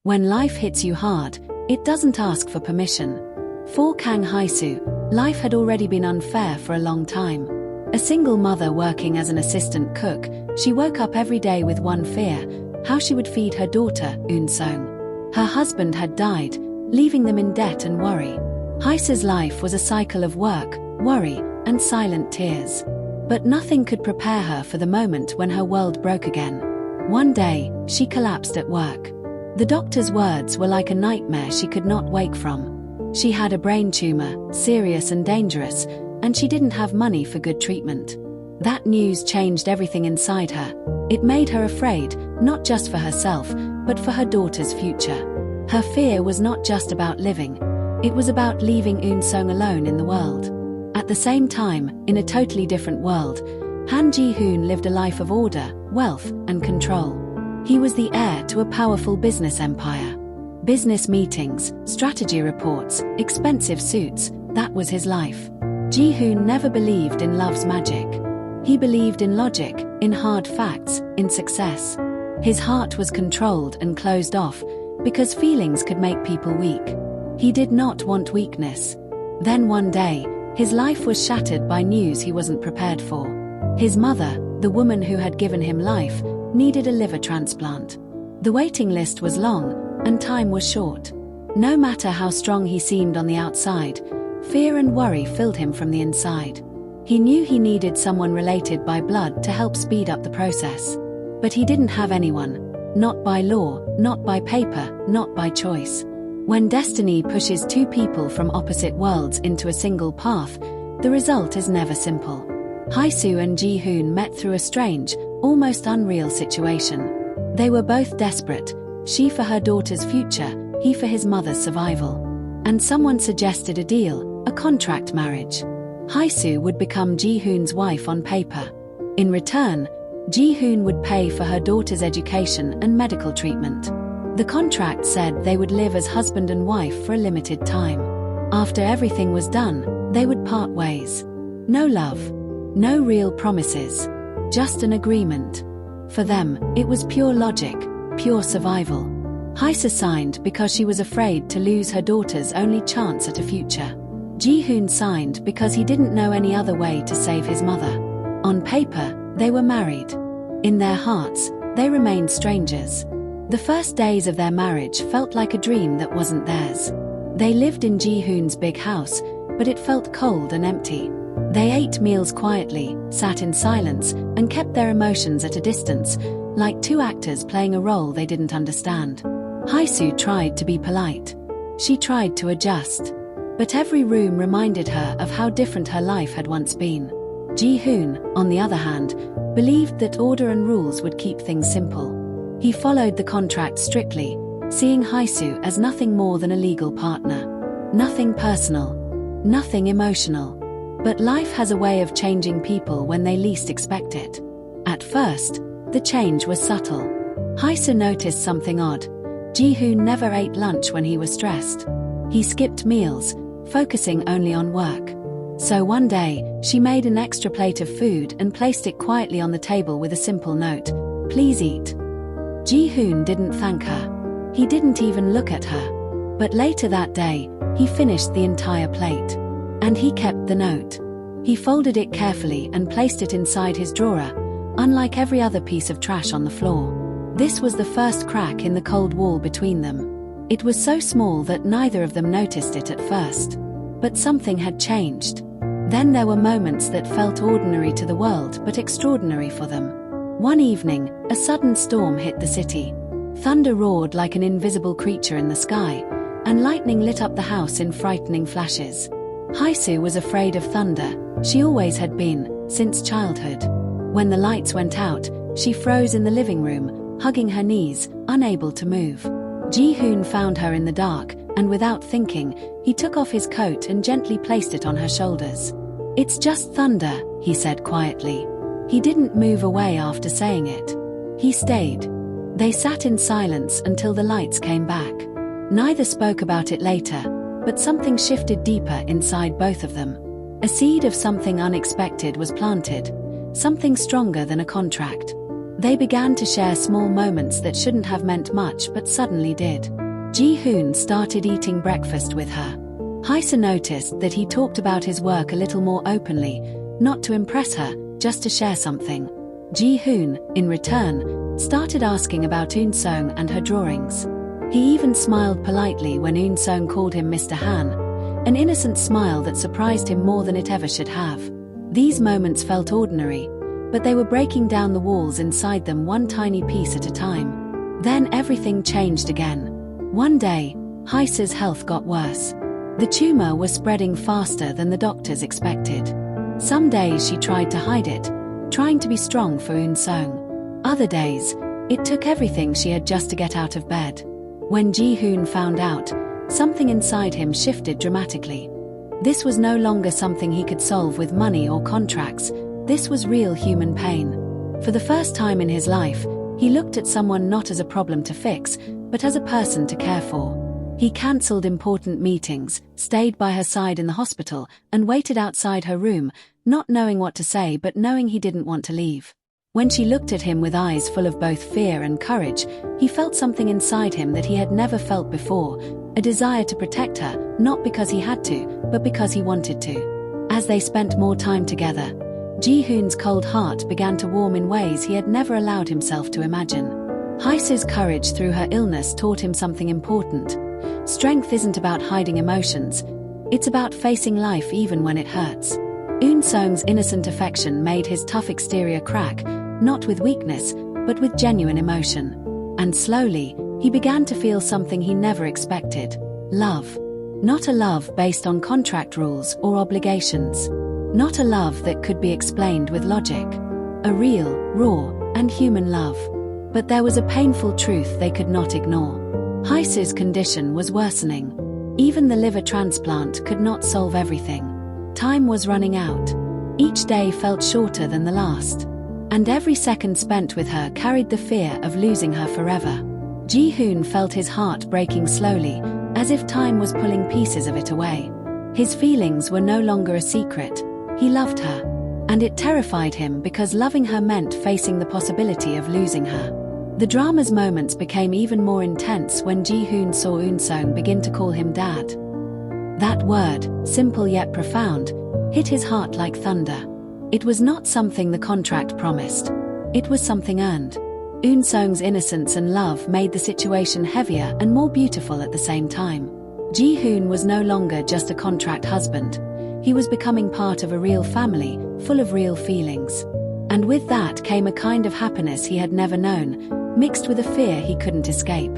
When life hits you hard, it doesn't ask for permission. For Kang Hae-soo, life had already been unfair for a long time. A single mother working as an assistant cook, she woke up every day with one fear: how she would feed her daughter, Eun-sung. Her husband had died, leaving them in debt and worry. Hae-soo's life was a cycle of work, worry, and silent tears. But nothing could prepare her for the moment when her world broke again. One day, she collapsed at work. The doctor's words were like a nightmare she could not wake from. She had a brain tumor, serious and dangerous, and she didn't have money for good treatment. That news changed everything inside her. It made her afraid, not just for herself, but for her daughter's future. Her fear was not just about living. It was about leaving Eun-sung alone in the world. At the same time, in a totally different world, Han Ji-hoon lived a life of order, wealth, and control. He was the heir to a powerful business empire. Business meetings, strategy reports, expensive suits, that was his life. Ji-hoon never believed in love's magic. He believed in logic, in hard facts, in success. His heart was controlled and closed off, because feelings could make people weak. He did not want weakness. Then one day, his life was shattered by news he wasn't prepared for. His mother, the woman who had given him life, needed a liver transplant. The waiting list was long, and time was short. No matter how strong he seemed on the outside, fear and worry filled him from the inside. He knew he needed someone related by blood to help speed up the process. But he didn't have anyone. Not by law, not by paper, not by choice. When destiny pushes two people from opposite worlds into a single path, the result is never simple. Hae-soo and Ji-hoon met through a strange, almost unreal situation. They were both desperate, she for her daughter's future, he for his mother's survival. And someone suggested a deal, a contract marriage. Hae-soo would become Ji-hoon's wife on paper. In return, Ji-hoon would pay for her daughter's education and medical treatment. The contract said they would live as husband and wife for a limited time. After everything was done, they would part ways. No love. No real promises. Just an agreement. For them, it was pure logic, pure survival. Hae-soo signed because she was afraid to lose her daughter's only chance at a future. Ji-hoon signed because he didn't know any other way to save his mother. On paper, they were married. In their hearts, they remained strangers. The first days of their marriage felt like a dream that wasn't theirs. They lived in Ji-hoon's big house, but it felt cold and empty. They ate meals quietly, sat in silence, and kept their emotions at a distance, like two actors playing a role they didn't understand. Hae-soo tried to be polite. She tried to adjust. But every room reminded her of how different her life had once been. Ji-hoon, on the other hand, believed that order and rules would keep things simple. He followed the contract strictly, seeing Hae-soo as nothing more than a legal partner. Nothing personal. Nothing emotional. But life has a way of changing people when they least expect it. At first, the change was subtle. Hae-soo noticed something odd. Ji-hoon never ate lunch when he was stressed. He skipped meals, focusing only on work. So one day, she made an extra plate of food and placed it quietly on the table with a simple note: "Please eat." Ji-hoon didn't thank her. He didn't even look at her. But later that day, he finished the entire plate. And he kept the note. He folded it carefully and placed it inside his drawer, unlike every other piece of trash on the floor. This was the first crack in the cold wall between them. It was so small that neither of them noticed it at first. But something had changed. Then there were moments that felt ordinary to the world but extraordinary for them. One evening, a sudden storm hit the city. Thunder roared like an invisible creature in the sky, and lightning lit up the house in frightening flashes. Hae-soo was afraid of thunder. She always had been, since childhood. When the lights went out, she froze in the living room, hugging her knees, unable to move. Ji-hoon found her in the dark, and without thinking, he took off his coat and gently placed it on her shoulders. "It's just thunder," he said quietly. He didn't move away after saying it. He stayed. They sat in silence until the lights came back. Neither spoke about it later, but something shifted deeper inside both of them. A seed of something unexpected was planted, something stronger than a contract. They began to share small moments that shouldn't have meant much but suddenly did. Ji-hoon started eating breakfast with her. Hae-soo noticed that he talked about his work a little more openly, not to impress her, just to share something. Ji-hoon, in return, started asking about Eun-seong and her drawings. He even smiled politely when Eun-seong called him Mr. Han, an innocent smile that surprised him more than it ever should have. These moments felt ordinary, but they were breaking down the walls inside them one tiny piece at a time. Then everything changed again. One day, Hae-soo's health got worse. The tumor was spreading faster than the doctors expected. Some days she tried to hide it, trying to be strong for Eun-seong. Other days, it took everything she had just to get out of bed. When Ji-hoon found out, something inside him shifted dramatically. This was no longer something he could solve with money or contracts. This was real human pain. For the first time in his life, he looked at someone not as a problem to fix, but as a person to care for. He cancelled important meetings, stayed by her side in the hospital, and waited outside her room, not knowing what to say but knowing he didn't want to leave. When she looked at him with eyes full of both fear and courage, he felt something inside him that he had never felt before, a desire to protect her, not because he had to, but because he wanted to. As they spent more time together, Ji-hoon's cold heart began to warm in ways he had never allowed himself to imagine. Hae-soo's courage through her illness taught him something important. Strength isn't about hiding emotions, it's about facing life even when it hurts. Eun-seong's innocent affection made his tough exterior crack, not with weakness, but with genuine emotion. And slowly, he began to feel something he never expected. Love. Not a love based on contract rules or obligations. Not a love that could be explained with logic. A real, raw, and human love. But there was a painful truth they could not ignore. Hae-soo's condition was worsening. Even the liver transplant could not solve everything. Time was running out. Each day felt shorter than the last. And every second spent with her carried the fear of losing her forever. Ji-hoon felt his heart breaking slowly, as if time was pulling pieces of it away. His feelings were no longer a secret. He loved her. And it terrified him because loving her meant facing the possibility of losing her. The drama's moments became even more intense when Ji-hoon saw Eun-seong begin to call him Dad. That word, simple yet profound, hit his heart like thunder. It was not something the contract promised. It was something earned. Eun-seong's innocence and love made the situation heavier and more beautiful at the same time. Ji-hoon was no longer just a contract husband. He was becoming part of a real family, full of real feelings. And with that came a kind of happiness he had never known, mixed with a fear he couldn't escape.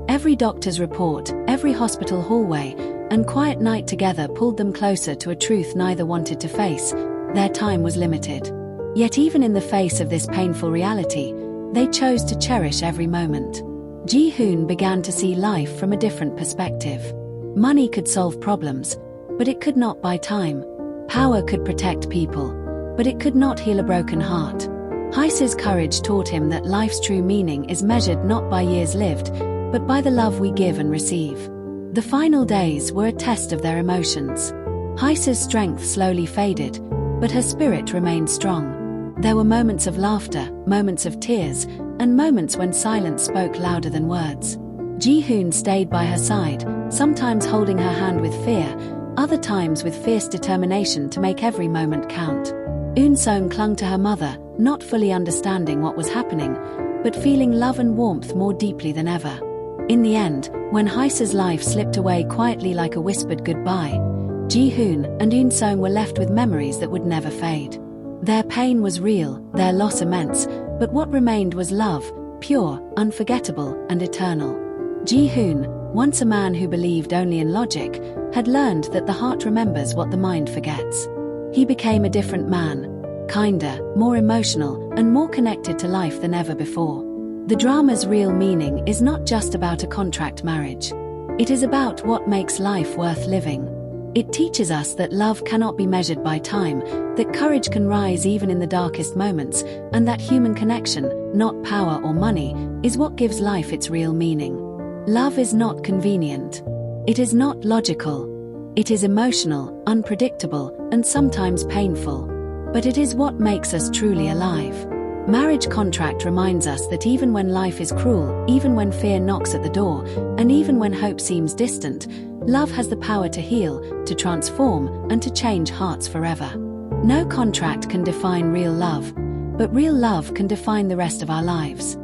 Every doctor's report, every hospital hallway, and quiet night together pulled them closer to a truth neither wanted to face. Their time was limited. Yet even in the face of this painful reality, they chose to cherish every moment. Ji-hoon began to see life from a different perspective. Money could solve problems, but it could not buy time. Power could protect people, but it could not heal a broken heart. Hae-soo's courage taught him that life's true meaning is measured not by years lived, but by the love we give and receive. The final days were a test of their emotions. Hae-soo's strength slowly faded, but her spirit remained strong. There were moments of laughter, moments of tears, and moments when silence spoke louder than words. Ji-hoon stayed by her side, sometimes holding her hand with fear, other times with fierce determination to make every moment count. Eun-seong clung to her mother, not fully understanding what was happening, but feeling love and warmth more deeply than ever. In the end, when Hae-soo's life slipped away quietly like a whispered goodbye, Ji-hoon and Eun-seong were left with memories that would never fade. Their pain was real, their loss immense, but what remained was love, pure, unforgettable, and eternal. Ji-hoon, once a man who believed only in logic, had learned that the heart remembers what the mind forgets. He became a different man, kinder, more emotional, and more connected to life than ever before. The drama's real meaning is not just about a contract marriage. It is about what makes life worth living. It teaches us that love cannot be measured by time, that courage can rise even in the darkest moments, and that human connection, not power or money, is what gives life its real meaning. Love is not convenient. It is not logical. It is emotional, unpredictable, and sometimes painful. But it is what makes us truly alive. Marriage contract reminds us that even when life is cruel, even when fear knocks at the door, and even when hope seems distant, love has the power to heal, to transform, and to change hearts forever. No contract can define real love, but real love can define the rest of our lives.